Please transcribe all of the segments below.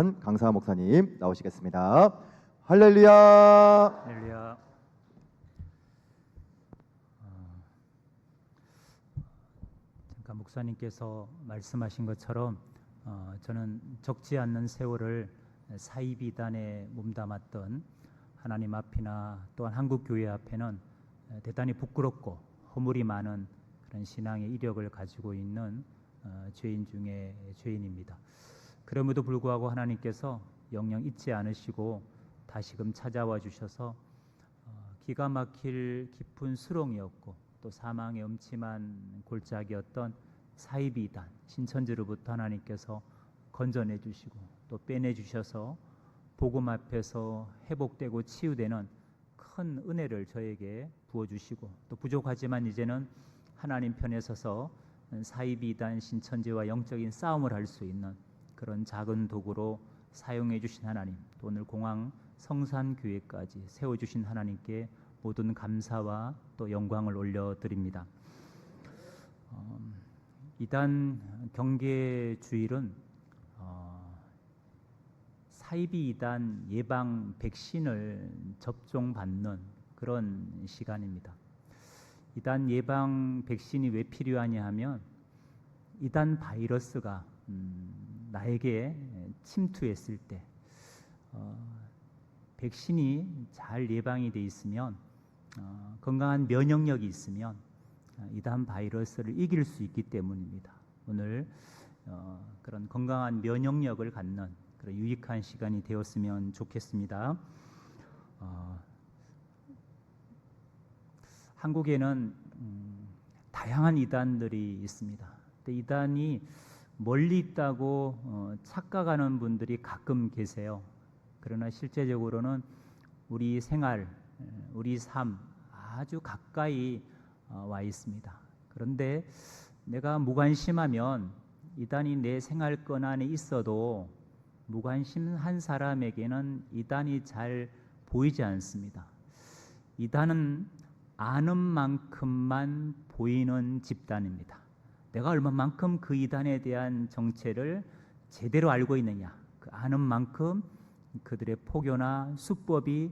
강사 목사님 나오시겠습니다. 할렐루야. 할렐루야. 잠깐 목사님께서 말씀하신 것처럼 저는 적지 않는 세월을 사이비단에 몸담았던 하나님 앞이나 또한 한국 교회 앞에는 대단히 부끄럽고 허물이 많은 그런 신앙의 이력을 가지고 있는 죄인 중에 죄인입니다. 그럼에도 불구하고 하나님께서 영영 잊지 않으시고 다시금 찾아와 주셔서 기가 막힐 깊은 수렁이었고 또 사망의 음침한 골짜기였던 사이비단 신천지로부터 하나님께서 건져내 주시고 또 빼내 주셔서 복음 앞에서 회복되고 치유되는 큰 은혜를 저에게 부어주시고 또 부족하지만 이제는 하나님 편에 서서 사이비단 신천지와 영적인 싸움을 할 수 있는 그런 작은 도구로 사용해 주신 하나님, 또 오늘 공항 성산교회까지 세워주신 하나님께 모든 감사와 또 영광을 올려드립니다. 이단 경계 주일은 사이비 이단 예방 백신을 접종받는 그런 시간입니다. 이단 예방 백신이 왜 필요하냐 하면 이단 바이러스가 나에게 침투했을 때 백신이 잘 예방이 돼 있으면 건강한 면역력이 있으면 이단 바이러스를 이길 수 있기 때문입니다. 오늘 그런 건강한 면역력을 갖는 그런 유익한 시간이 되었으면 좋겠습니다. 한국에는 다양한 이단들이 있습니다. 근데 이단이 멀리 있다고 착각하는 분들이 가끔 계세요. 그러나 실제적으로는 우리 생활, 우리 삶 아주 가까이 와 있습니다. 그런데 내가 무관심하면 이단이 내 생활권 안에 있어도 무관심한 사람에게는 이단이 잘 보이지 않습니다. 이단은 아는 만큼만 보이는 집단입니다. 내가 얼마만큼 그 이단에 대한 정체를 제대로 알고 있느냐, 그 아는 만큼 그들의 포교나 수법이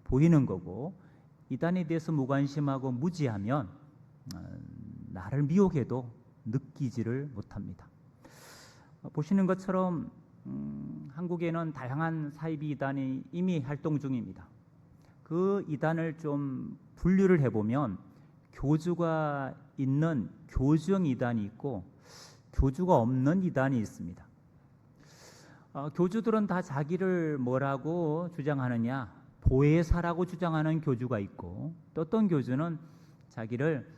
보이는 거고, 이단에 대해서 무관심하고 무지하면 나를 미혹해도 느끼지를 못합니다. 보시는 것처럼 한국에는 다양한 사이비 이단이 이미 활동 중입니다. 그 이단을 좀 분류를 해보면 교주가 있는 교주형 이단이 있고 교주가 없는 이단이 있습니다. 교주들은 다 자기를 뭐라고 주장하느냐, 보혜사라고 주장하는 교주가 있고 또 어떤 교주는 자기를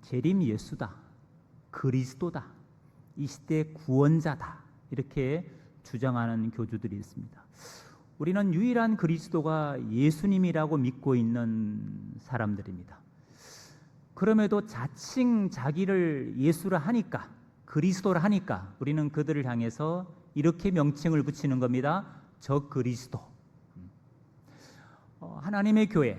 재림 예수다, 그리스도다, 이 시대의 구원자다 이렇게 주장하는 교주들이 있습니다. 우리는 유일한 그리스도가 예수님이라고 믿고 있는 사람들입니다. 그럼에도 자칭 자기를 예수라 하니까, 그리스도라 하니까 우리는 그들을 향해서 이렇게 명칭을 붙이는 겁니다. 적그리스도. 하나님의 교회,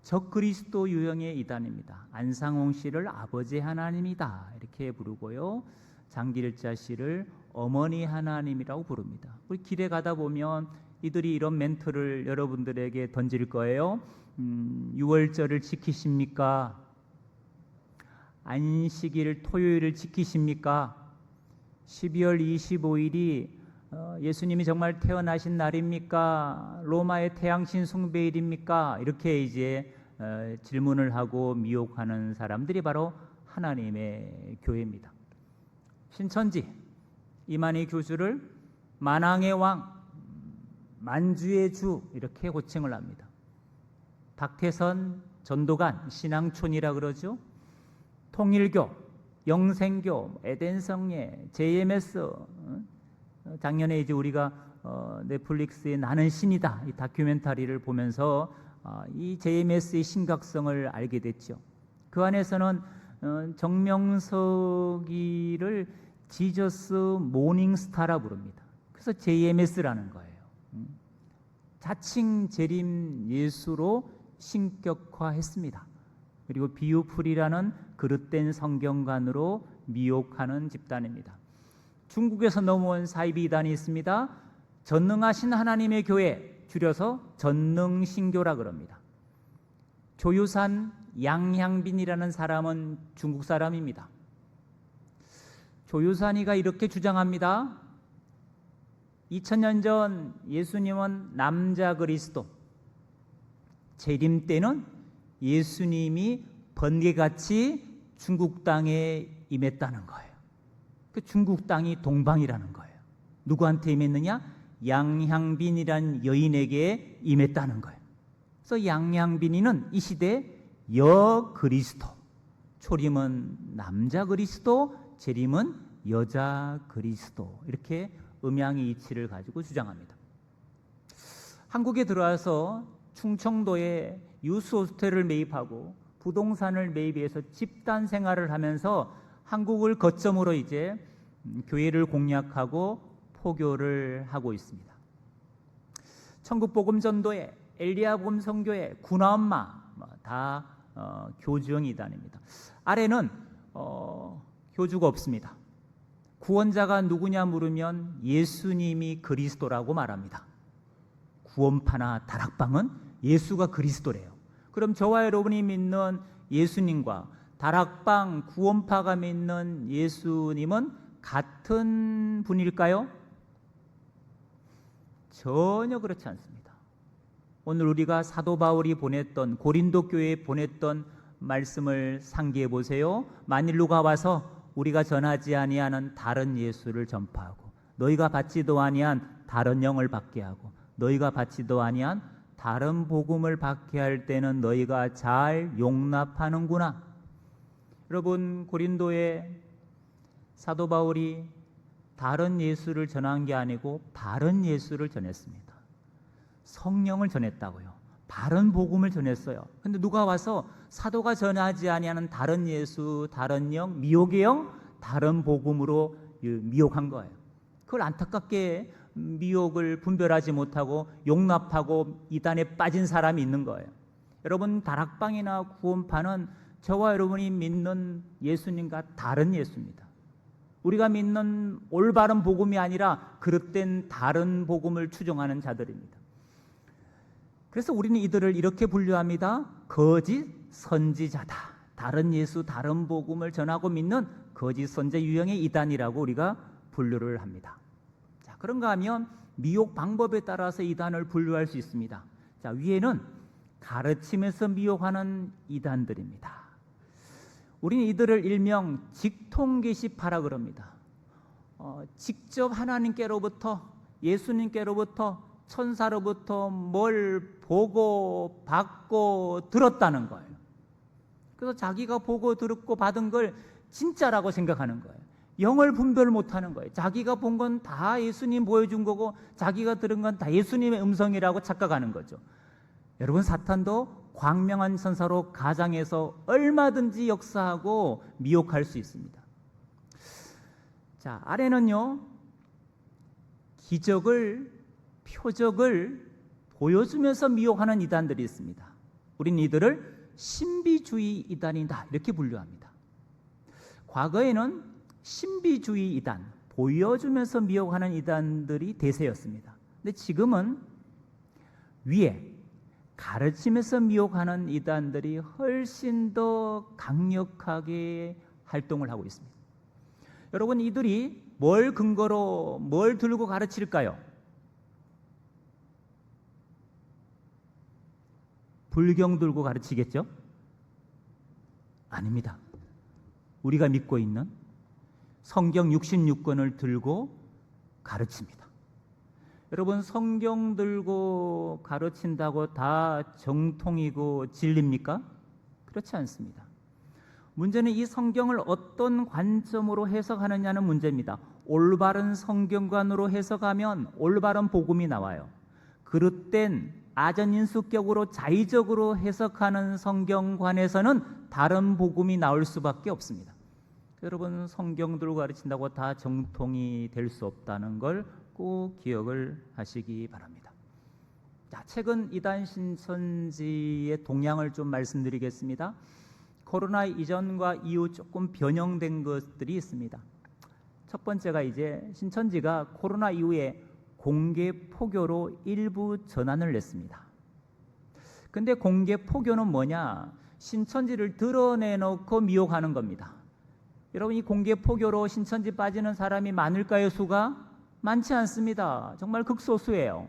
적그리스도 유형의 이단입니다. 안상홍 씨를 아버지 하나님이다 이렇게 부르고요, 장길자 씨를 어머니 하나님이라고 부릅니다. 우리 길에 가다 보면 이들이 이런 멘트를 여러분들에게 던질 거예요. 6월절을 지키십니까? 안식일 토요일을 지키십니까? 12월 25일이 예수님이 정말 태어나신 날입니까? 로마의 태양신 숭배일입니까? 이렇게 이제 질문을 하고 미혹하는 사람들이 바로 하나님의 교회입니다. 신천지 이만희 교주를 만왕의 왕, 만주의 주 이렇게 호칭을 합니다. 박태선 전도관 신앙촌이라 그러죠. 통일교, 영생교, 에덴성례, JMS, 작년에 이제 우리가 넷플릭스의 나는 신이다 이 다큐멘터리를 보면서 이 JMS의 심각성을 알게 됐죠. 그 안에서는 정명석이를 지저스 모닝스타라 부릅니다. 그래서 JMS라는 거예요. 자칭 재림 예수로 신격화했습니다. 그리고 비유풀이라는 그릇된 성경관으로 미혹하는 집단입니다. 중국에서 넘어온 사이비 이단이 있습니다. 전능하신 하나님의 교회, 줄여서 전능신교라 그럽니다. 조유산 양향빈이라는 사람은 중국 사람입니다. 조유산이가 이렇게 주장합니다. 2000년 전 예수님은 남자 그리스도, 재림 때는 예수님이 번개같이 중국 땅에 임했다는 거예요. 그 중국 땅이 동방이라는 거예요. 누구한테 임했느냐? 양향빈이란 여인에게 임했다는 거예요. 그래서 양향빈이는 이 시대 여 그리스도, 초림은 남자 그리스도, 재림은 여자 그리스도, 이렇게 음양이치를 가지고 주장합니다. 한국에 들어와서 충청도에 유스호스텔을 매입하고 부동산을 매입해서 집단 생활을 하면서 한국을 거점으로 이제 교회를 공략하고 포교를 하고 있습니다. 천국복음전도회, 엘리야복음 선교회, 구나엄마 다 교주형 이단입니다. 아래는 교주가 없습니다. 구원자가 누구냐 물으면 예수님이 그리스도라고 말합니다. 구원파나 다락방은 예수가 그리스도래요. 그럼 저와 여러분이 믿는 예수님과 다락방, 구원파가 믿는 예수님은 같은 분일까요? 전혀 그렇지 않습니다. 오늘 우리가 사도 바울이 보냈던, 고린도 교회에 보냈던 말씀을 상기해 보세요. 만일 누가 와서 우리가 전하지 아니하는 다른 예수를 전파하고, 너희가 받지도 아니한 다른 영을 받게 하고, 너희가 받지도 아니한 다른 복음을 받게 할 때는 너희가 잘 용납하는구나. 여러분, 고린도에 사도 바울이 다른 예수를 전한 게 아니고 바른 예수를 전했습니다. 성령을 전했다고요. 바른 복음을 전했어요. 근데 누가 와서 사도가 전하지 아니하는 다른 예수, 다른 영, 미혹의 영, 다른 복음으로 미혹한 거예요. 그걸 안타깝게 미혹을 분별하지 못하고 용납하고 이단에 빠진 사람이 있는 거예요. 여러분, 다락방이나 구원파는 저와 여러분이 믿는 예수님과 다른 예수입니다. 우리가 믿는 올바른 복음이 아니라 그릇된 다른 복음을 추종하는 자들입니다. 그래서 우리는 이들을 이렇게 분류합니다. 거짓 선지자다. 다른 예수, 다른 복음을 전하고 믿는 거짓 선지 유형의 이단이라고 우리가 분류를 합니다. 자, 그런가 하면 미혹 방법에 따라서 이단을 분류할 수 있습니다. 자, 위에는 가르침에서 미혹하는 이단들입니다. 우리는 이들을 일명 직통계시파라 그럽니다. 직접 하나님께로부터, 예수님께로부터, 천사로부터 뭘 보고 받고 들었다는 거예요. 그래서 자기가 보고 들었고 받은 걸 진짜라고 생각하는 거예요. 영을 분별 못하는 거예요. 자기가 본 건 다 예수님 보여준 거고 자기가 들은 건 다 예수님의 음성이라고 착각하는 거죠. 여러분, 사탄도 광명한 천사로 가장해서 얼마든지 역사하고 미혹할 수 있습니다. 자, 아래는요, 기적을, 표적을 보여주면서 미혹하는 이단들이 있습니다. 우린 이들을 신비주의 이단이다 이렇게 분류합니다. 과거에는 신비주의 이단, 보여주면서 미혹하는 이단들이 대세였습니다. 근데 지금은 위에 가르치면서 미혹하는 이단들이 훨씬 더 강력하게 활동을 하고 있습니다. 여러분, 이들이 뭘 근거로, 뭘 들고 가르칠까요? 불경 들고 가르치겠죠? 아닙니다. 우리가 믿고 있는 성경 66권을 들고 가르칩니다. 여러분, 성경 들고 가르친다고 다 정통이고 진리입니까? 그렇지 않습니다. 문제는 이 성경을 어떤 관점으로 해석하느냐는 문제입니다. 올바른 성경관으로 해석하면 올바른 복음이 나와요. 그릇된 아전인수격으로 자의적으로 해석하는 성경관에서는 다른 복음이 나올 수밖에 없습니다. 여러분, 성경 들고 가르친다고 다 정통이 될 수 없다는 걸 꼭 기억을 하시기 바랍니다. 자, 최근 이단 신천지의 동향을 좀 말씀드리겠습니다. 코로나 이전과 이후 조금 변형된 것들이 있습니다. 첫 번째가 이제 신천지가 코로나 이후에 공개 포교로 일부 전환을 냈습니다. 근데 공개 포교는 뭐냐? 신천지를 드러내놓고 미혹하는 겁니다. 여러분, 이 공개 포교로 신천지 빠지는 사람이 많을까요? 수가? 많지 않습니다. 정말 극소수예요.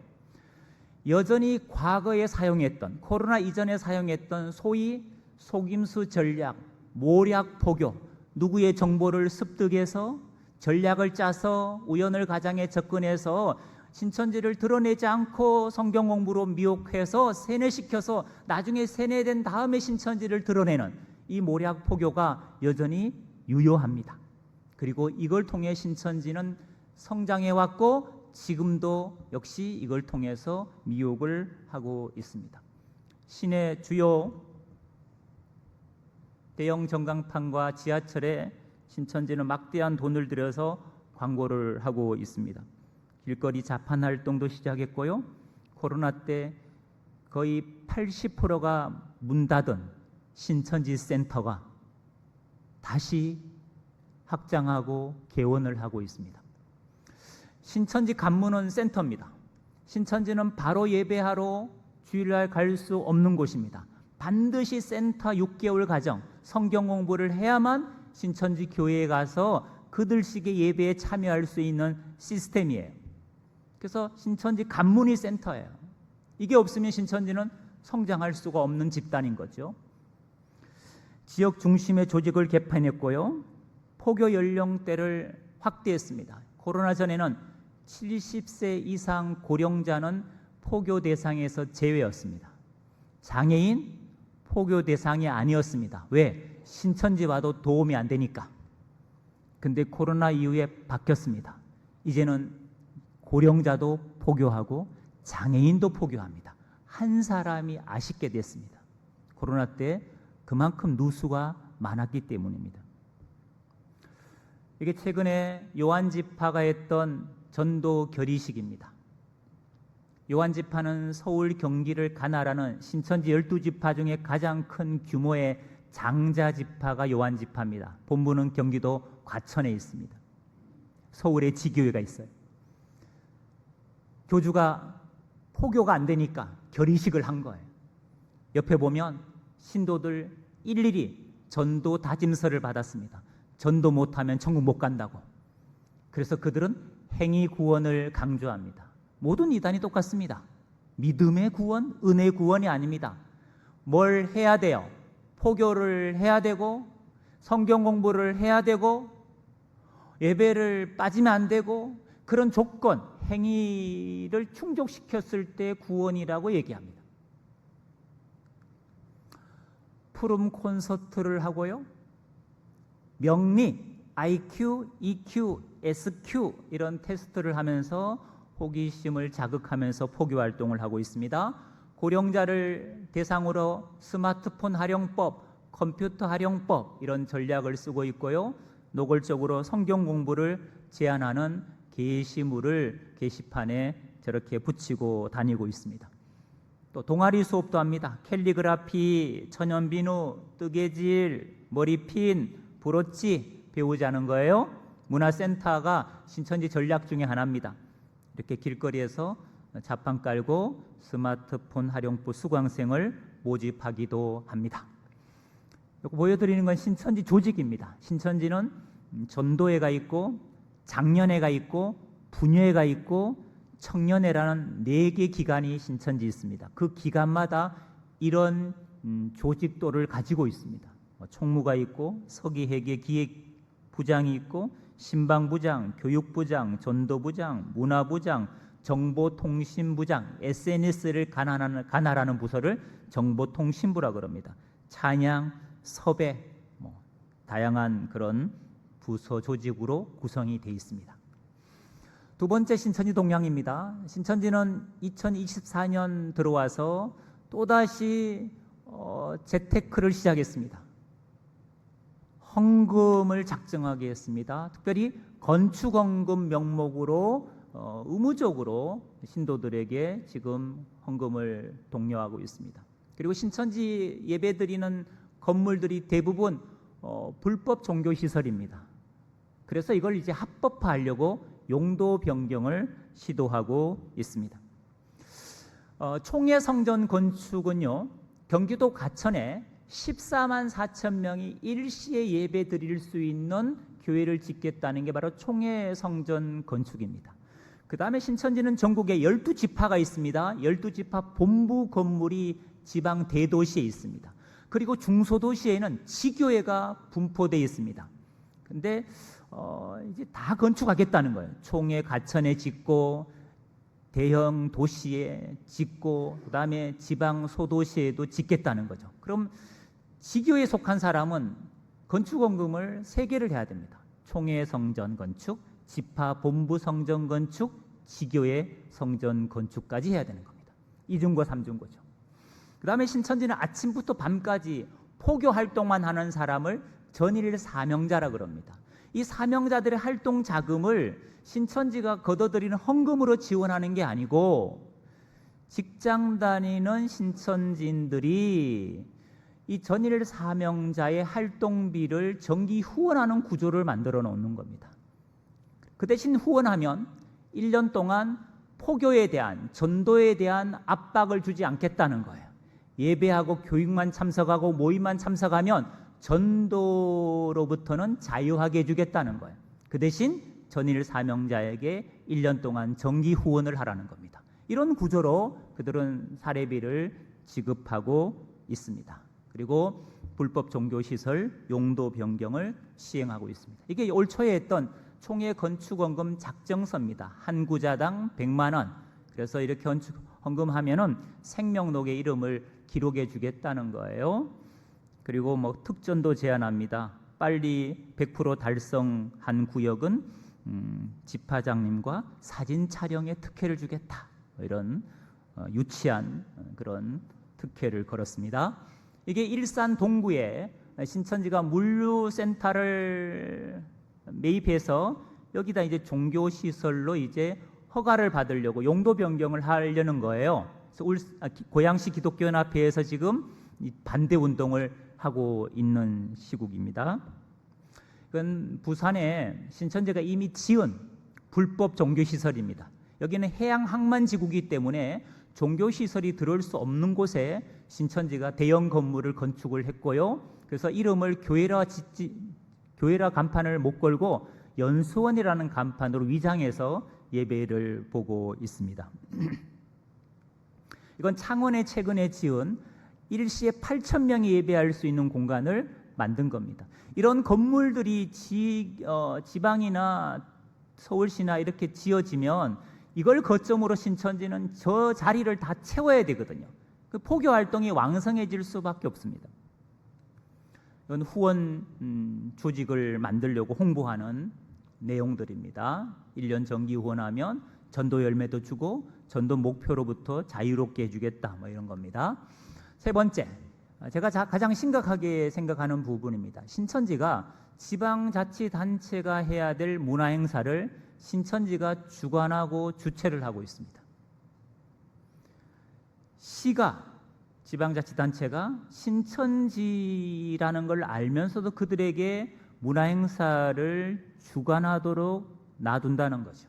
여전히 과거에 사용했던, 코로나 이전에 사용했던 소위 속임수 전략, 모략 포교, 누구의 정보를 습득해서 전략을 짜서 우연을 가장에 접근해서 신천지를 드러내지 않고 성경 공부로 미혹해서 세뇌시켜서 나중에 세뇌된 다음에 신천지를 드러내는 이 모략 포교가 여전히 유효합니다. 그리고 이걸 통해 신천지는 성장해 왔고 지금도 역시 이걸 통해서 미혹을 하고 있습니다. 시내 주요 대형 전광판과 지하철에 신천지는 막대한 돈을 들여서 광고를 하고 있습니다. 길거리 자판 활동도 시작했고요. 코로나 때 거의 80%가 문 닫은 신천지 센터가 다시 확장하고 개원을 하고 있습니다. 신천지 간문은 센터입니다. 신천지는 바로 예배하러 주일날 갈 수 없는 곳입니다. 반드시 센터 6개월 과정 성경 공부를 해야만 신천지 교회에 가서 그들식의 예배에 참여할 수 있는 시스템이에요. 그래서 신천지 간문이 센터예요. 이게 없으면 신천지는 성장할 수가 없는 집단인 거죠. 지역 중심의 조직을 개편했고요. 포교 연령대를 확대했습니다. 코로나 전에는 70세 이상 고령자는 포교 대상에서 제외였습니다. 장애인 포교 대상이 아니었습니다. 왜? 신천지 와도 도움이 안 되니까. 근데 코로나 이후에 바뀌었습니다. 이제는 고령자도 포교하고 장애인도 포교합니다. 한 사람이 아쉽게 됐습니다. 코로나 때 그만큼 누수가 많았기 때문입니다. 이게 최근에 요한지파가 했던 전도 결의식입니다. 요한지파는 서울, 경기를 가나라는 신천지 12지파 중에 가장 큰 규모의 장자지파가 요한지파입니다. 본부는 경기도 과천에 있습니다. 서울에 지교회가 있어요. 교주가 포교가 안 되니까 결의식을 한 거예요. 옆에 보면 신도들 일일이 전도 다짐서를 받았습니다. 전도 못하면 천국 못 간다고. 그래서 그들은 행위 구원을 강조합니다. 모든 이단이 똑같습니다. 믿음의 구원, 은혜 구원이 아닙니다. 뭘 해야 돼요? 포교를 해야 되고 성경 공부를 해야 되고 예배를 빠지면 안 되고 그런 조건, 행위를 충족시켰을 때 구원이라고 얘기합니다. 푸름 콘서트를 하고요. 명리, IQ, EQ, SQ 이런 테스트를 하면서 호기심을 자극하면서 포교 활동을 하고 있습니다. 고령자를 대상으로 스마트폰 활용법, 컴퓨터 활용법 이런 전략을 쓰고 있고요. 노골적으로 성경 공부를 제안하는 게시물을 게시판에 저렇게 붙이고 다니고 있습니다. 또 동아리 수업도 합니다. 캘리그라피, 천연비누, 뜨개질, 머리핀, 브로치 배우자는 거예요. 문화센터가 신천지 전략 중에 하나입니다. 이렇게 길거리에서 자판 깔고 스마트폰 활용부 수강생을 모집하기도 합니다. 보여드리는 건 신천지 조직입니다. 신천지는 전도회가 있고 장년회가 있고 분회가 있고 청년회라는 4개 기관이 신천지 있습니다. 그 기관마다 이런 조직도를 가지고 있습니다. 총무가 있고 서기회계 기획부장이 있고 신방부장, 교육부장, 전도부장, 문화부장, 정보통신부장, SNS를 관할하는 부서를 정보통신부라 그럽니다. 찬양, 섭외, 다양한 그런 부서 조직으로 구성이 되어 있습니다. 두 번째 신천지 동향입니다. 신천지는 2024년 들어와서 또다시 재테크를 시작했습니다. 헌금을 작정하게 했습니다. 특별히 건축헌금 명목으로 의무적으로 신도들에게 지금 헌금을 독려하고 있습니다. 그리고 신천지 예배드리는 건물들이 대부분 불법 종교시설입니다. 그래서 이걸 이제 합법화하려고 용도 변경을 시도하고 있습니다. 총회 성전 건축은요, 경기도 가천에 14만 4천 명이 일시에 예배 드릴 수 있는 교회를 짓겠다는 게 바로 총회 성전 건축입니다. 그 다음에 신천지는 전국에 12지파가 있습니다. 12지파 본부 건물이 지방 대도시에 있습니다. 그리고 중소도시에는 지교회가 분포되어 있습니다. 근데 이제 다 건축하겠다는 거예요. 총회 가천에 짓고 대형 도시에 짓고 그다음에 지방 소도시에도 짓겠다는 거죠. 그럼 지교에 속한 사람은 건축원금을 3개를 해야 됩니다. 총회 성전 건축, 지파 본부 성전 건축, 지교회 성전 건축까지 해야 되는 겁니다. 2중고 3중고죠. 그 다음에 신천지는 아침부터 밤까지 포교 활동만 하는 사람을 전일 사명자라 그럽니다. 이 사명자들의 활동 자금을 신천지가 걷어들이는 헌금으로 지원하는 게 아니고 직장 다니는 신천지인들이 이 전일 사명자의 활동비를 정기 후원하는 구조를 만들어 놓는 겁니다. 그 대신 후원하면 1년 동안 포교에 대한, 전도에 대한 압박을 주지 않겠다는 거예요. 예배하고 교육만 참석하고 모임만 참석하면 전도로부터는 자유하게 해주겠다는 거예요. 그 대신 전일 사명자에게 1년 동안 정기 후원을 하라는 겁니다. 이런 구조로 그들은 사례비를 지급하고 있습니다. 그리고 불법 종교시설 용도 변경을 시행하고 있습니다. 이게 올 초에 했던 총회 건축원금 작정서입니다. 한 구자당 100만 원. 그래서 이렇게 헌금하면은 생명록에 이름을 기록해 주겠다는 거예요. 그리고 뭐 특전도 제안합니다. 빨리 100% 달성한 구역은 지파장님과 사진 촬영에 특혜를 주겠다. 이런 유치한 그런 특혜를 걸었습니다. 이게 일산 동구에 신천지가 물류센터를 매입해서 여기다 이제 종교시설로 이제 허가를 받으려고 용도 변경을 하려는 거예요. 그래서 고양시 기독교연합회에서 지금 반대 운동을 하고 있는 시국입니다. 그건 부산에 신천지가 이미 지은 불법 종교시설입니다. 여기는 해양항만지구이기 때문에 종교시설이 들어올 수 없는 곳에 신천지가 대형 건물을 건축을 했고요. 그래서 이름을 교회라 간판을 못 걸고 연수원이라는 간판으로 위장해서 예배를 보고 있습니다. 이건 창원에 최근에 지은 일시에 8,000명이 예배할 수 있는 공간을 만든 겁니다. 이런 건물들이 지방이나 서울시나 이렇게 지어지면 이걸 거점으로 신천지는 저 자리를 다 채워야 되거든요. 그 포교 활동이 왕성해질 수밖에 없습니다. 이건 후원 조직을 만들려고 홍보하는 내용들입니다. 1년 정기 후원하면 전도 열매도 주고 전도 목표로부터 자유롭게 해주겠다, 뭐 이런 겁니다. 세 번째, 제가 가장 심각하게 생각하는 부분입니다. 신천지가 지방자치단체가 해야 될 문화행사를 신천지가 주관하고 주최를 하고 있습니다. 시가, 지방자치단체가 신천지라는 걸 알면서도 그들에게 문화행사를 주관하도록 놔둔다는 거죠.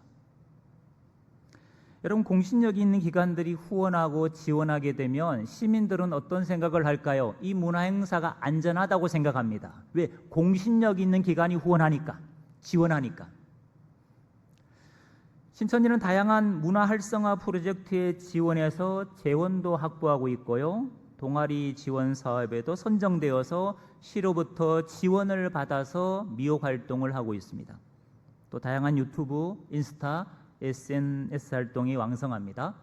여러분, 공신력이 있는 기관들이 후원하고 지원하게 되면 시민들은 어떤 생각을 할까요? 이 문화행사가 안전하다고 생각합니다. 왜? 공신력 있는 기관이 후원하니까, 지원하니까. 신천지는 다양한 문화 활성화 프로젝트에 지원해서 재원도 확보하고 있고요. 동아리 지원 사업에도 선정되어서 시로부터 지원을 받아서 미혹 활동을 하고 있습니다. 또 다양한 유튜브, 인스타, SNS 활동이 왕성합니다.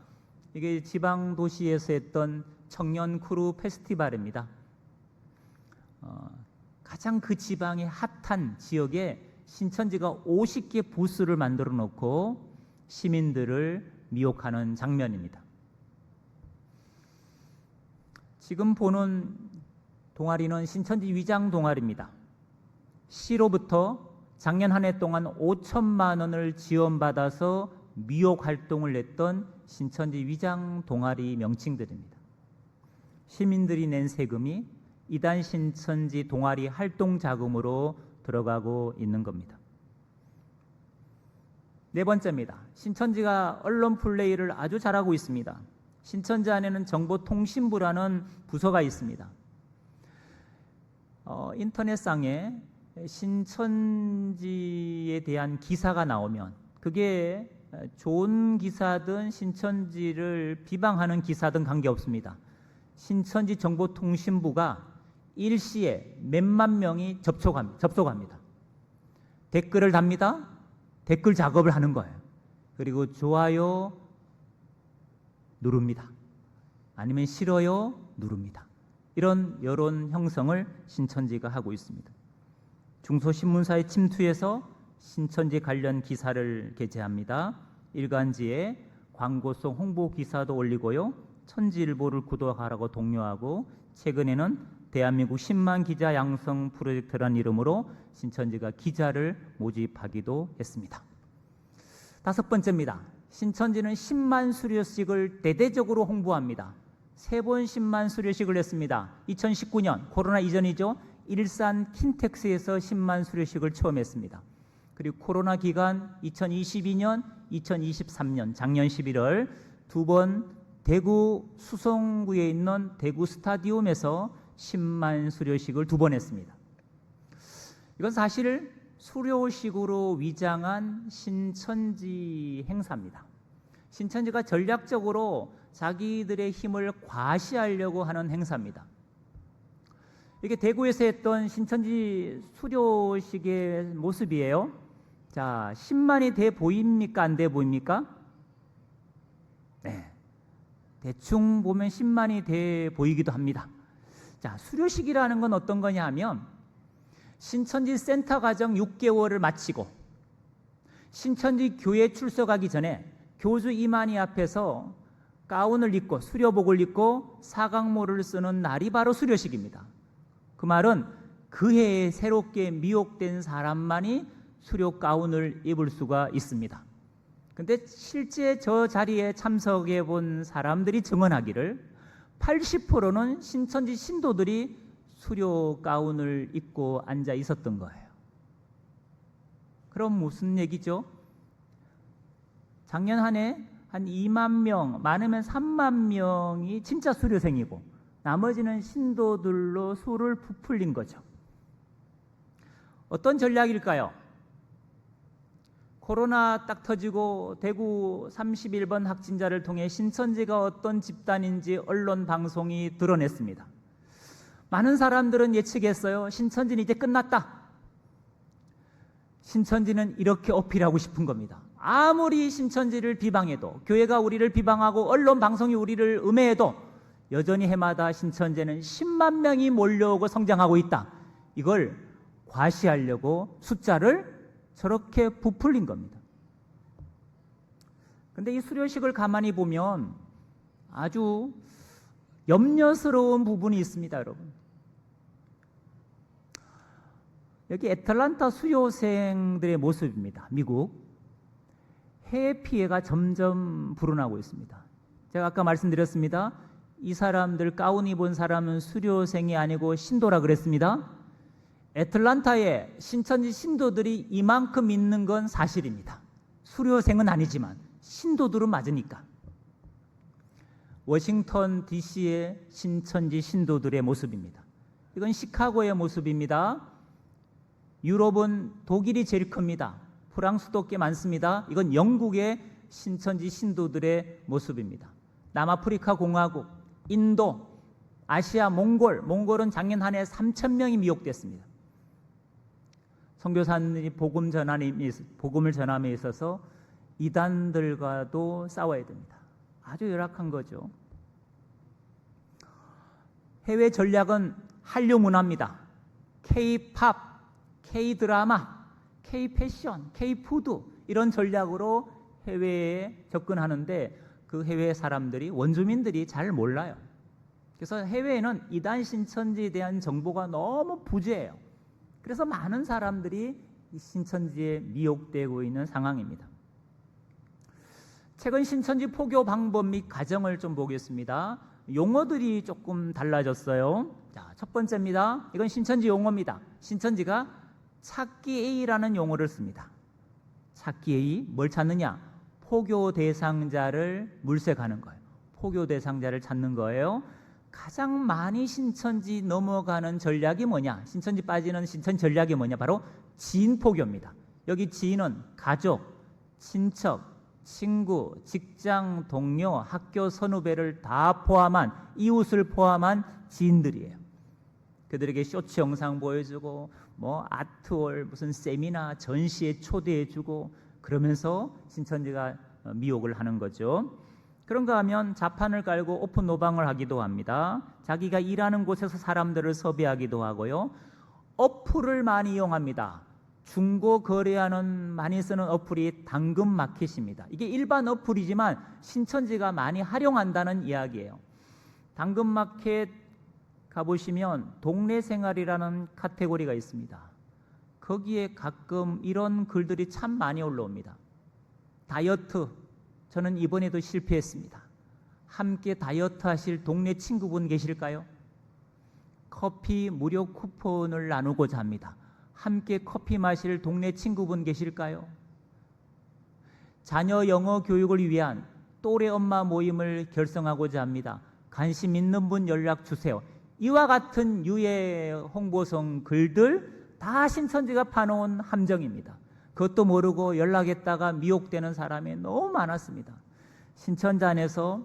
이게 지방 도시에서 했던 청년 크루 페스티벌입니다. 가장 그 지방의 핫한 지역에 신천지가 50개 부스를 만들어 놓고 시민들을 미혹하는 장면입니다. 지금 보는 동아리는 신천지 위장 동아리입니다. 시로부터 작년 한 해 동안 5천만 원을 지원받아서 미혹 활동을 했던 신천지 위장 동아리 명칭들입니다. 시민들이 낸 세금이 이단 신천지 동아리 활동 자금으로 들어가고 있는 겁니다. 네 번째입니다. 신천지가 언론 플레이를 아주 잘하고 있습니다. 신천지 안에는 정보통신부라는 부서가 있습니다. 인터넷상에 신천지에 대한 기사가 나오면 그게 좋은 기사든 신천지를 비방하는 기사든 관계없습니다. 신천지 정보통신부가 일시에 몇만 명이 접속합니다. 댓글을 답니다. 댓글 작업을 하는 거예요. 그리고 좋아요 누릅니다. 아니면 싫어요 누릅니다. 이런 여론 형성을 신천지가 하고 있습니다. 중소신문사에 침투해서 신천지 관련 기사를 게재합니다. 일간지에 광고성 홍보 기사도 올리고요. 천지일보를 구독하라고 독려하고, 최근에는 대한민국 10만 기자 양성 프로젝트라는 이름으로 신천지가 기자를 모집하기도 했습니다. 다섯 번째입니다. 신천지는 10만 수료식을 대대적으로 홍보합니다. 3번 10만 수료식을 했습니다. 2019년 코로나 이전이죠. 일산 킨텍스에서 10만 수료식을 처음 했습니다. 그리고 코로나 기간 2022년, 2023년 작년 11월 두 번 대구 수성구에 있는 대구 스타디움에서 10만 수료식을 2번 했습니다. 이건 사실 수료식으로 위장한 신천지 행사입니다. 신천지가 전략적으로 자기들의 힘을 과시하려고 하는 행사입니다. 이게 대구에서 했던 신천지 수료식의 모습이에요. 자, 10만이 돼 보입니까? 안 돼 보입니까? 네. 대충 보면 10만이 돼 보이기도 합니다. 자, 수료식이라는 건 어떤 거냐 하면 신천지 센터 과정 6개월을 마치고 신천지 교회 출석하기 전에 교주 이만희 앞에서 가운을 입고 수료복을 입고 사각모를 쓰는 날이 바로 수료식입니다. 그 말은 그 해에 새롭게 미혹된 사람만이 수료 가운을 입을 수가 있습니다. 근데 실제 저 자리에 참석해 본 사람들이 증언하기를 80%는 신천지 신도들이 수료 가운을 입고 앉아 있었던 거예요. 그럼 무슨 얘기죠? 작년 한 해 한 2만 명, 많으면 3만 명이 진짜 수료생이고 나머지는 신도들로 수를 부풀린 거죠. 어떤 전략일까요? 코로나 딱 터지고 대구 31번 확진자를 통해 신천지가 어떤 집단인지 언론 방송이 드러냈습니다. 많은 사람들은 예측했어요. 신천지는 이제 끝났다. 신천지는 이렇게 어필하고 싶은 겁니다. 아무리 신천지를 비방해도, 교회가 우리를 비방하고 언론 방송이 우리를 음해해도 여전히 해마다 신천지는 10만 명이 몰려오고 성장하고 있다. 이걸 과시하려고 숫자를 저렇게 부풀린 겁니다. 근데 이 수료식을 가만히 보면 아주 염려스러운 부분이 있습니다, 여러분. 여기 애틀란타 수료생들의 모습입니다. 미국. 해외 피해가 점점 불어나고 있습니다. 제가 아까 말씀드렸습니다. 이 사람들 가운 입은 사람은 수료생이 아니고 신도라 그랬습니다. 애틀란타에 신천지 신도들이 이만큼 있는 건 사실입니다. 수료생은 아니지만 신도들은 맞으니까. 워싱턴 DC의 신천지 신도들의 모습입니다. 이건 시카고의 모습입니다. 유럽은 독일이 제일 큽니다. 프랑스도 꽤 많습니다. 이건 영국의 신천지 신도들의 모습입니다. 남아프리카 공화국, 인도, 아시아 몽골은 작년 한 해 3,000명이 미혹됐습니다. 선교사님이 복음을 전함에 있어서 이단들과도 싸워야 됩니다. 아주 열악한 거죠. 해외 전략은 한류 문화입니다. K-팝, K-드라마, K-패션, K-푸드 이런 전략으로 해외에 접근하는데 그 해외 사람들이, 원주민들이 잘 몰라요. 그래서 해외에는 이단 신천지에 대한 정보가 너무 부재해요. 그래서 많은 사람들이 이 신천지에 미혹되고 있는 상황입니다. 최근 신천지 포교 방법 및 과정을 좀 보겠습니다. 용어들이 조금 달라졌어요. 자, 첫 번째입니다. 이건 신천지 용어입니다. 신천지가 찾기 A라는 용어를 씁니다. 찾기의 뭘 찾느냐? 포교 대상자를 물색하는 거예요. 포교 대상자를 찾는 거예요. 가장 많이 신천지 넘어가는 전략이 뭐냐? 신천지 빠지는 신천지 전략이 뭐냐? 바로 지인 포교입니다. 여기 지인은 가족, 친척, 친구, 직장 동료, 학교 선후배를 다 포함한, 이웃을 포함한 지인들이에요. 그들에게 쇼츠 영상 보여주고 뭐 아트월 무슨 세미나 전시에 초대해주고 그러면서 신천지가 미혹을 하는 거죠. 그런가 하면 자판을 깔고 오픈 노방을 하기도 합니다. 자기가 일하는 곳에서 사람들을 섭외하기도 하고요. 어플을 많이 이용합니다. 중고 거래하는 많이 쓰는 어플이 당근마켓입니다. 이게 일반 어플이지만 신천지가 많이 활용한다는 이야기예요. 당근마켓 가보시면 동네 생활이라는 카테고리가 있습니다. 거기에 가끔 이런 글들이 참 많이 올라옵니다. 다이어트, 저는 이번에도 실패했습니다. 함께 다이어트 하실 동네 친구분 계실까요? 커피 무료 쿠폰을 나누고자 합니다. 함께 커피 마실 동네 친구분 계실까요? 자녀 영어 교육을 위한 또래 엄마 모임을 결성하고자 합니다. 관심 있는 분 연락 주세요. 이와 같은 유해 홍보성 글들 다 신천지가 파놓은 함정입니다. 그것도 모르고 연락했다가 미혹되는 사람이 너무 많았습니다. 신천지 안에서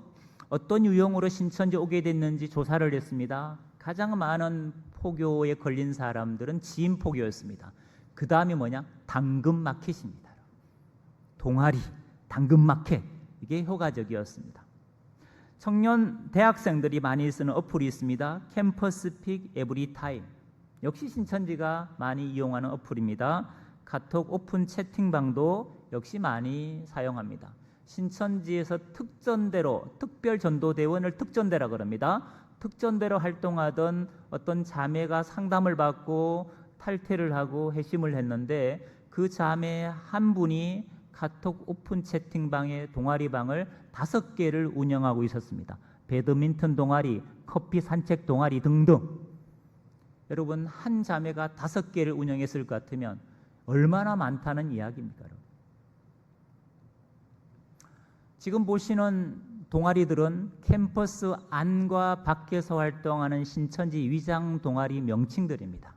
어떤 유형으로 신천지 오게 됐는지 조사를 했습니다. 가장 많은 포교에 걸린 사람들은 지인 포교였습니다. 그 다음이 뭐냐? 당근마켓입니다. 동아리, 당근마켓, 이게 효과적이었습니다. 청년 대학생들이 많이 쓰는 어플이 있습니다. 캠퍼스픽 에브리타임, 역시 신천지가 많이 이용하는 어플입니다. 카톡 오픈 채팅방도 역시 많이 사용합니다. 신천지에서 특전대로, 특별전도대원을 특전대라 그럽니다. 특전대로 활동하던 어떤 자매가 상담을 받고 탈퇴를 하고 회심을 했는데 그 자매 한 분이 카톡 오픈 채팅방의 동아리방을 5개를 운영하고 있었습니다. 배드민턴 동아리, 커피 산책 동아리 등등. 여러분, 한 자매가 5개를 운영했을 것 같으면 얼마나 많다는 이야기입니까? 여러분? 지금 보시는 동아리들은 캠퍼스 안과 밖에서 활동하는 신천지 위장 동아리 명칭들입니다.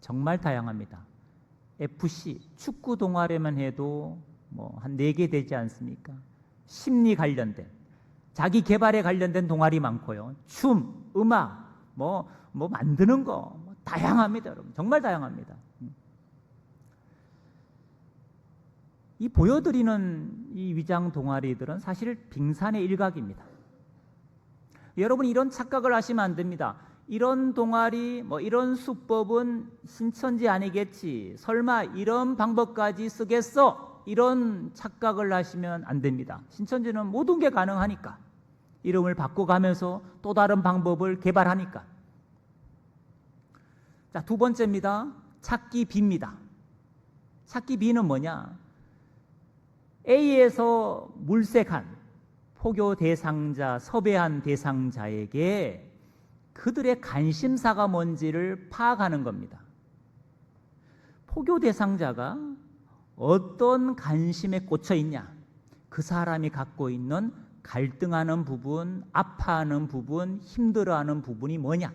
정말 다양합니다. FC, 축구 동아리만 해도 뭐 한 4개 되지 않습니까? 심리 관련된, 자기 개발에 관련된 동아리 많고요. 춤, 음악, 뭐 만드는 거 다양합니다, 여러분. 정말 다양합니다. 이 보여드리는 이 위장 동아리들은 사실 빙산의 일각입니다. 여러분, 이런 착각을 하시면 안 됩니다. 이런 동아리, 이런 수법은 신천지 아니겠지, 설마 이런 방법까지 쓰겠어, 이런 착각을 하시면 안 됩니다. 신천지는 모든 게 가능하니까, 이름을 바꿔가면서 또 다른 방법을 개발하니까. 자, 2번째입니다. 찾기 B입니다. 찾기 B는 뭐냐? A에서 물색한 포교 대상자, 섭외한 대상자에게 그들의 관심사가 뭔지를 파악하는 겁니다. 포교 대상자가 어떤 관심에 꽂혀 있냐, 그 사람이 갖고 있는 갈등하는 부분, 아파하는 부분, 힘들어하는 부분이 뭐냐,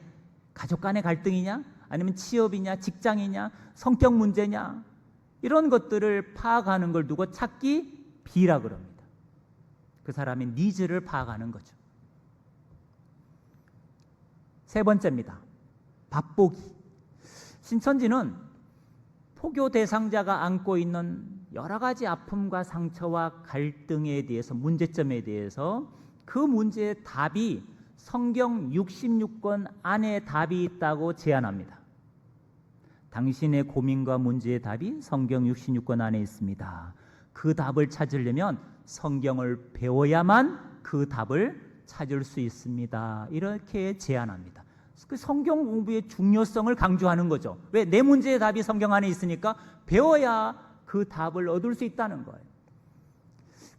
가족 간의 갈등이냐, 아니면 취업이냐, 직장이냐, 성격 문제냐, 이런 것들을 파악하는 걸 두고 찾기 B라 그럽니다. 그 사람의 니즈를 파악하는 거죠. 3번째입니다. 밥보기. 신천지는 포교 대상자가 안고 있는 여러 가지 아픔과 상처와 갈등에 대해서, 문제점에 대해서 그 문제의 답이 성경 66권 안에 답이 있다고 제안합니다. 당신의 고민과 문제의 답이 성경 66권 안에 있습니다. 그 답을 찾으려면 성경을 배워야만 그 답을 찾을 수 있습니다. 이렇게 제안합니다. 그 성경 공부의 중요성을 강조하는 거죠. 왜? 내 문제의 답이 성경 안에 있으니까 배워야 그 답을 얻을 수 있다는 거예요.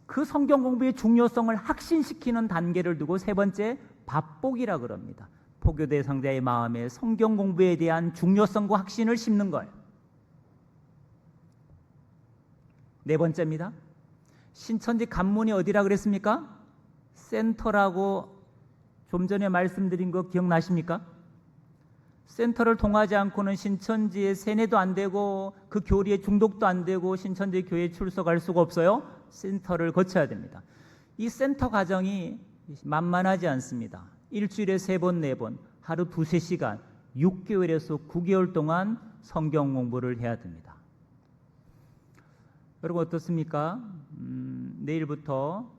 그 성경 공부의 중요성을 확신시키는 단계를 두고 3번째, 밥보기라 그럽니다. 포교 대상자의 마음에 성경 공부에 대한 중요성과 확신을 심는 거예요. 네 번째입니다. 신천지 간문이 어디라 그랬습니까? 센터라고 좀 전에 말씀드린 거 기억나십니까? 센터를 통하지 않고는 신천지의 세뇌도 안 되고 그 교리에 중독도 안 되고 신천지 교회에 출석할 수가 없어요. 센터를 거쳐야 됩니다. 이 센터 과정이 만만하지 않습니다. 일주일에 3번, 4번, 하루 2-3시간, 6개월에서 9개월 동안 성경 공부를 해야 됩니다. 여러분 어떻습니까? 내일부터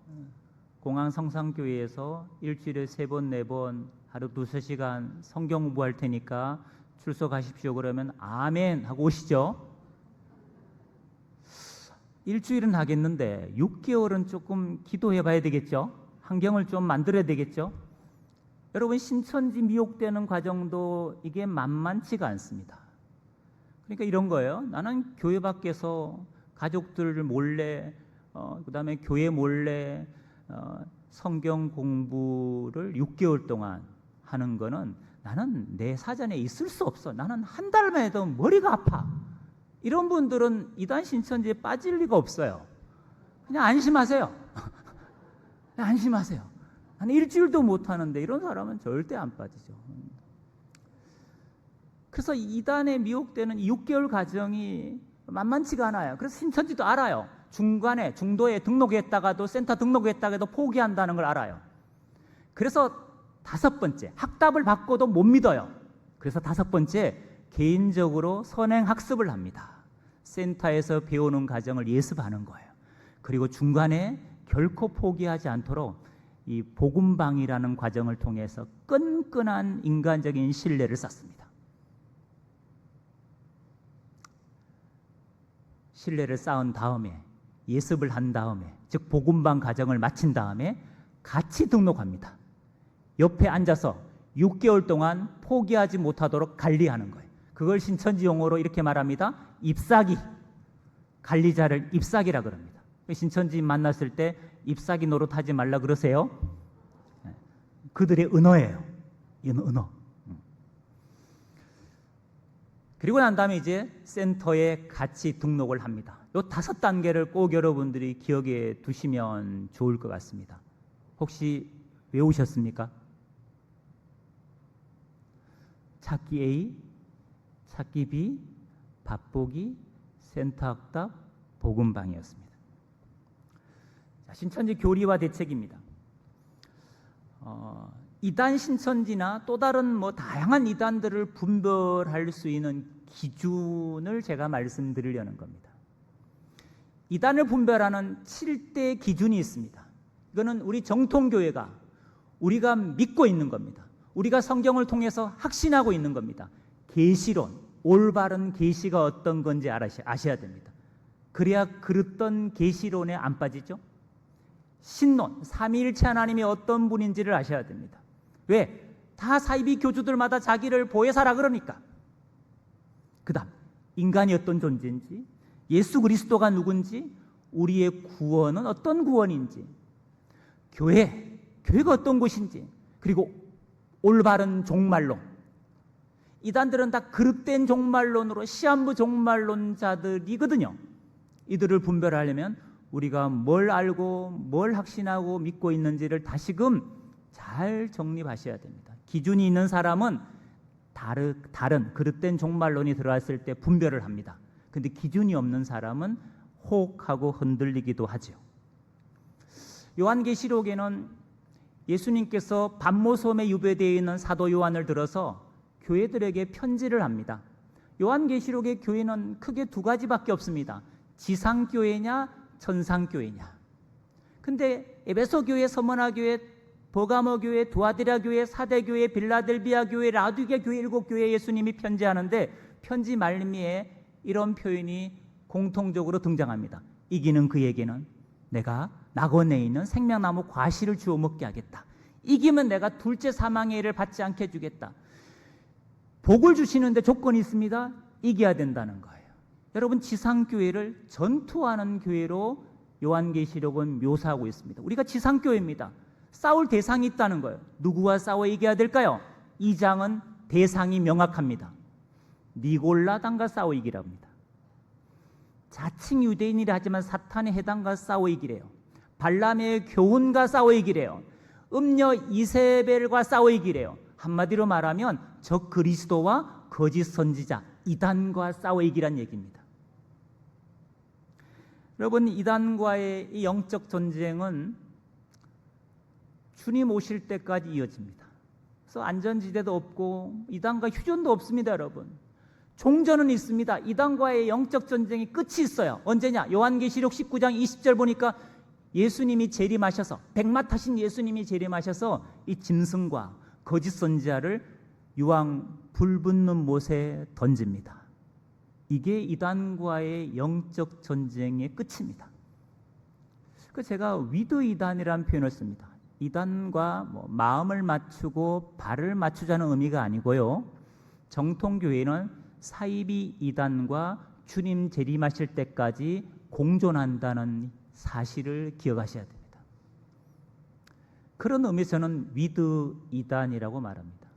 공항 성산교회에서 일주일에 3번, 4번, 하루 2-3시간 성경 공부할 테니까 출석하십시오. 그러면 아멘 하고 오시죠. 일주일은 하겠는데 6개월은 조금 기도해 봐야 되겠죠. 환경을 좀 만들어야 되겠죠. 여러분 신천지 미혹되는 과정도 이게 만만치가 않습니다. 그러니까 이런 거예요. 나는 교회 밖에서 가족들 몰래 그다음에 교회 몰래 성경 공부를 6개월 동안 하는 거는 나는 내 사전에 있을 수 없어. 나는 한 달만 해도 머리가 아파. 이런 분들은 이단 신천지에 빠질 리가 없어요. 그냥 안심하세요. 그냥 안심하세요. 나는 일주일도 못 하는데 이런 사람은 절대 안 빠지죠. 그래서 이단에 미혹되는 6개월 과정이 만만치가 않아요. 그래서 신천지도 알아요. 중간에 중도에 등록했다가도 센터 등록했다가도 포기한다는 걸 알아요. 그래서 5번째, 학답을 받고도 못 믿어요. 그래서 5번째, 개인적으로 선행 학습을 합니다. 센터에서 배우는 과정을 예습하는 거예요. 그리고 중간에 결코 포기하지 않도록 이 복음방이라는 과정을 통해서 끈끈한 인간적인 신뢰를 쌓습니다. 신뢰를 쌓은 다음에 예습을 한 다음에 즉 복음방 과정을 마친 다음에 같이 등록합니다. 옆에 앉아서 6개월 동안 포기하지 못하도록 관리하는 거예요. 그걸 신천지 용어로 이렇게 말합니다. 잎사귀. 관리자를 잎사귀라 그럽니다. 신천지 만났을 때 잎사귀 노릇하지 말라 그러세요. 그들의 언어예요. 언어. 그리고 난 다음에 이제 센터에 같이 등록을 합니다. 이 5단계를 꼭 여러분들이 기억해 두시면 좋을 것 같습니다. 혹시 외우셨습니까? 찾기 A, 찾기 B, 밥보기, 센터 학답, 복음방이었습니다. 자, 신천지 교리와 대책입니다. 이단 신천지나 또 다른 다양한 이단들을 분별할 수 있는 기준을 제가 말씀드리려는 겁니다. 이단을 분별하는 7대 기준이 있습니다. 이거는 우리 정통교회가 우리가 믿고 있는 겁니다. 우리가 성경을 통해서 확신하고 있는 겁니다. 계시론, 올바른 계시가 어떤 건지 아셔야 됩니다. 그래야 그릇던 계시론에 안 빠지죠. 신론, 삼위일체 하나님이 어떤 분인지를 아셔야 됩니다. 왜? 다 사이비 교주들마다 자기를 보혜사라 그러니까. 그 다음 인간이 어떤 존재인지, 예수 그리스도가 누군지, 우리의 구원은 어떤 구원인지, 교회가 어떤 곳인지, 그리고 올바른 종말론. 이단들은 다 그릇된 종말론으로 시한부 종말론자들이거든요. 이들을 분별하려면 우리가 뭘 알고 뭘 확신하고 믿고 있는지를 다시금 잘 정립하셔야 됩니다. 기준이 있는 사람은 다른 그릇된 종말론이 들어왔을 때 분별을 합니다. 근데 기준이 없는 사람은 혹하고 흔들리기도 하죠. 요한계시록에는 예수님께서 반모섬에 유배되어 있는 사도 요한을 들어서 교회들에게 편지를 합니다. 요한계시록의 교회는 크게 2가지밖에 없습니다. 지상교회냐 천상교회냐. 근데 에베소 교회, 서머나 교회, 버가모 교회, 두아디라 교회, 사대 교회, 빌라델비아 교회, 라두게 교회 7교회에 예수님이 편지하는데 편지 말미에 이런 표현이 공통적으로 등장합니다. 이기는 그에게는 내가 낙원에 있는 생명나무 과실을 주워 먹게 하겠다. 이기면 내가 둘째 사망의 해를 받지 않게 해주겠다. 복을 주시는데 조건이 있습니다. 이겨야 된다는 거예요. 여러분 지상교회를 전투하는 교회로 요한계시록은 묘사하고 있습니다. 우리가 지상교회입니다. 싸울 대상이 있다는 거예요. 누구와 싸워 이겨야 될까요? 2장은 대상이 명확합니다. 니골라당과 싸워 이기랍니다. 자칭 유대인이라 하지만 사탄의 해당과 싸워 이기래요. 발람의 교훈과 싸워 이기래요. 음녀 이세벨과 싸워 이기래요. 한마디로 말하면 적 그리스도와 거짓 선지자 이단과 싸워 이기란 얘기입니다. 여러분, 이단과의 이 영적 전쟁은 주님 오실 때까지 이어집니다. 그래서 안전지대도 없고 이단과 휴전도 없습니다. 여러분, 종전은 있습니다. 이단과의 영적 전쟁이 끝이 있어요. 언제냐? 요한계시록 19장 20절 보니까 예수님이 재림하셔서, 백마 타신 예수님이 재림하셔서 이 짐승과 거짓 선지자를 유황 불붙는 못에 던집니다. 이게 이단과의 영적 전쟁의 끝입니다. 그래서 제가 위드 이단이라는 표현을 씁니다. 이단과 마음을 맞추고 발을 맞추자는 의미가 아니고요. 정통교회는 사이비 이단과 주님 재림하실 때까지 공존한다는 사실을 기억하셔야 됩니다. 그런 의미에서 저는 위드 이단이라고 말합니다.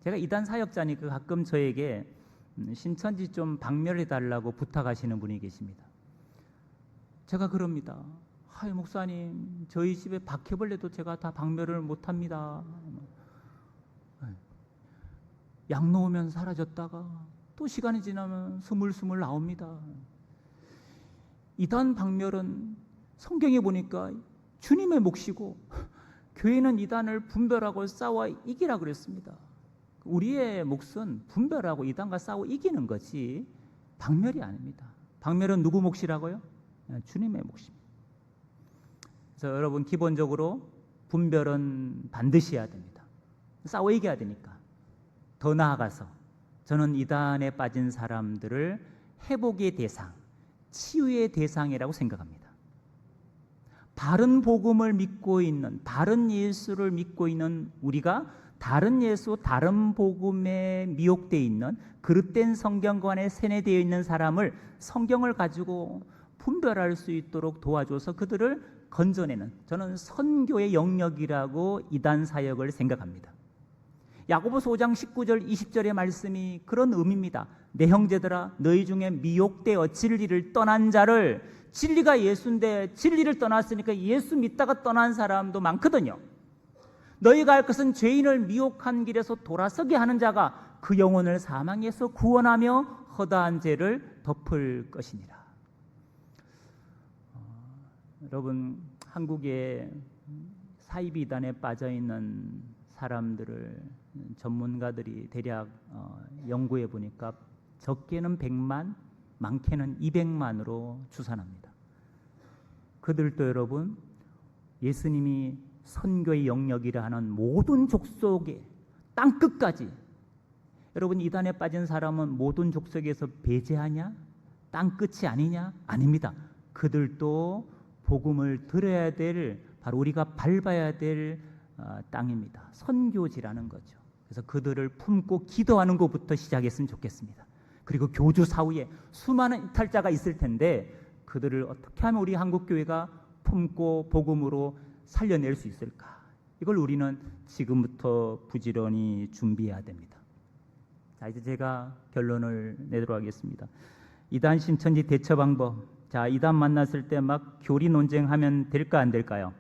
제가 이단 사역자니까 가끔 저에게 신천지 좀 박멸해달라고 부탁하시는 분이 계십니다. 제가 그럽니다. 아유, 목사님, 저희 집에 바퀴벌레도 제가 다 박멸을 못합니다. 약 놓으면 사라졌다가 또 시간이 지나면 스물스물 나옵니다. 이단 박멸은 성경에 보니까 주님의 몫이고 교회는 이단을 분별하고 싸워 이기라 그랬습니다. 우리의 몫은 분별하고 이단과 싸워 이기는 거지 박멸이 아닙니다. 박멸은 누구 몫이라고요? 주님의 몫입니다. 그래서 여러분, 기본적으로 분별은 반드시 해야 됩니다. 싸워 이겨야 되니까. 더 나아가서 저는 이단에 빠진 사람들을 회복의 대상, 치유의 대상이라고 생각합니다. 바른 복음을 믿고 있는, 바른 예수를 믿고 있는 우리가 다른 예수, 다른 복음에 미혹되어 있는, 그릇된 성경관에 세뇌되어 있는 사람을 성경을 가지고 분별할 수 있도록 도와줘서 그들을 건져내는, 저는 선교의 영역이라고 이단 사역을 생각합니다. 야고보서 5장 19절 20절의 말씀이 그런 의미입니다. 내 형제들아, 너희 중에 미혹되어 진리를 떠난 자를, 진리가 예수인데 진리를 떠났으니까 예수 믿다가 떠난 사람도 많거든요. 너희가 할 것은 죄인을 미혹한 길에서 돌아서게 하는 자가 그 영혼을 사망에서 구원하며 허다한 죄를 덮을 것이니라. 여러분, 한국의 사이비 이단에 빠져있는 사람들을 전문가들이 대략 연구해 보니까 적게는 100만, 많게는 200만으로 추산합니다. 그들도 여러분, 예수님이 선교의 영역이라 하는 모든 족속의 땅끝까지, 여러분, 이단에 빠진 사람은 모든 족속에서 배제하냐? 땅끝이 아니냐? 아닙니다. 그들도 복음을 들어야 될, 바로 우리가 밟아야 될 땅입니다. 선교지라는 거죠. 그래서 그들을 품고 기도하는 것부터 시작했으면 좋겠습니다. 그리고 교주 사후에 수많은 이탈자가 있을 텐데 그들을 어떻게 하면 우리 한국교회가 품고 복음으로 살려낼 수 있을까? 이걸 우리는 지금부터 부지런히 준비해야 됩니다. 자, 이제 제가 결론을 내도록 하겠습니다. 이단 신천지 대처 방법. 자, 이단 만났을 때 막 교리 논쟁하면 될까 안 될까요?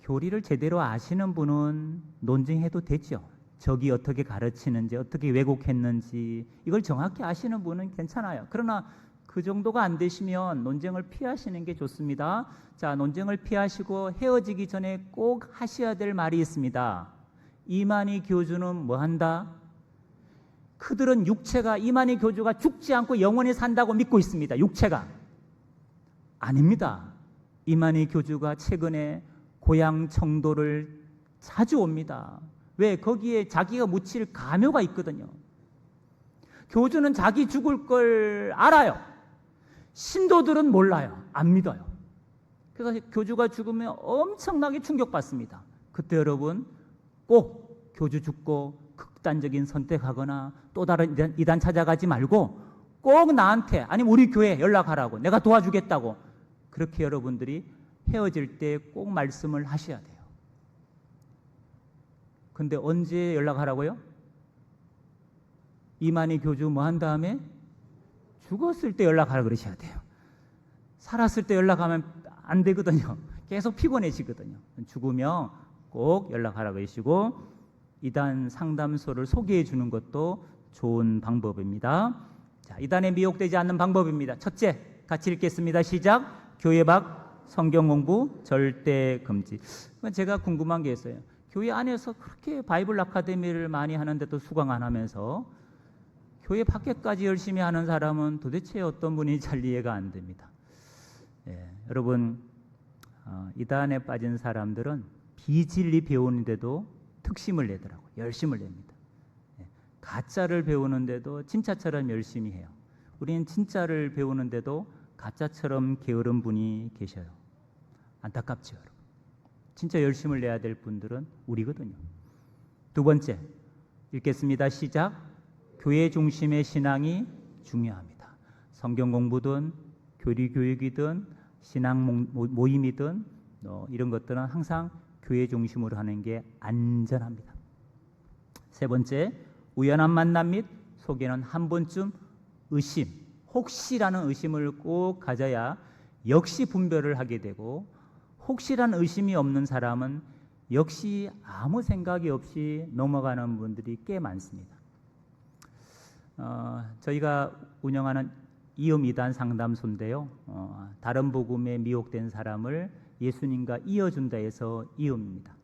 교리를 제대로 아시는 분은 논쟁해도 되죠. 적이 어떻게 가르치는지, 어떻게 왜곡했는지 이걸 정확히 아시는 분은 괜찮아요. 그러나 그 정도가 안 되시면 논쟁을 피하시는 게 좋습니다. 자, 논쟁을 피하시고 헤어지기 전에 꼭 하셔야 될 말이 있습니다. 이만희 교주는 뭐 한다? 그들은 육체가, 이만희 교주가 죽지 않고 영원히 산다고 믿고 있습니다. 육체가. 아닙니다. 이만희 교주가 최근에 고향 청도를 자주 옵니다. 왜? 거기에 자기가 묻힐 가묘가 있거든요. 교주는 자기 죽을 걸 알아요. 신도들은 몰라요. 안 믿어요. 그래서 교주가 죽으면 엄청나게 충격받습니다. 그때 여러분, 꼭 교주 죽고 극단적인 선택하거나 또 다른 이단 찾아가지 말고 꼭 나한테, 아니면 우리 교회 연락하라고, 내가 도와주겠다고, 그렇게 여러분들이 헤어질 때 꼭 말씀을 하셔야 돼요. 근데 언제 연락하라고요? 이만희 교주 뭐 한 다음에? 죽었을 때 연락하라 그러셔야 돼요. 살았을 때 연락하면 안 되거든요. 계속 피곤해지거든요. 죽으면 꼭 연락하라 그러시고 이단 상담소를 소개해 주는 것도 좋은 방법입니다. 자, 이단에 미혹되지 않는 방법입니다. 첫째, 같이 읽겠습니다. 시작. 교회 밖 성경 공부 절대 금지. 제가 궁금한 게 있어요. 교회 안에서 그렇게 바이블 아카데미를 많이 하는데도 수강 안 하면서 교회 밖에까지 열심히 하는 사람은 도대체 어떤 분인지 잘 이해가 안 됩니다. 여러분, 이단에 빠진 사람들은 비진리 배우는데도 특심을 내더라고요. 열심을 냅니다. 가짜를 배우는데도 진짜처럼 열심히 해요. 우리는 진짜를 배우는데도 가짜처럼 게으른 분이 계셔요. 안타깝죠, 여러분. 진짜 열심을 내야 될 분들은 우리거든요. 두 번째, 읽겠습니다. 시작. 교회 중심의 신앙이 중요합니다. 성경 공부든 교리 교육이든 신앙 모임이든 이런 것들은 항상 교회 중심으로 하는 게 안전합니다. 세 번째, 우연한 만남 및 속에는 한 번쯤 의심, 혹시라는 의심을 꼭 가져야 역시 분별을 하게 되고, 혹시라는 의심이 없는 사람은 역시 아무 생각이 없이 넘어가는 분들이 꽤 많습니다. 저희가 운영하는 이음이단 상담소인데요. 다른 복음에 미혹된 사람을 예수님과 이어준다 해서 이음입니다.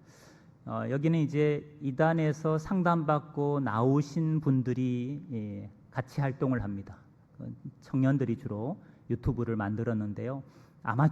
여기는 이제 이단에서 상담받고 나오신 분들이 같이 활동을 합니다. 청년들이 주로 유튜브를 만들었는데요. 아마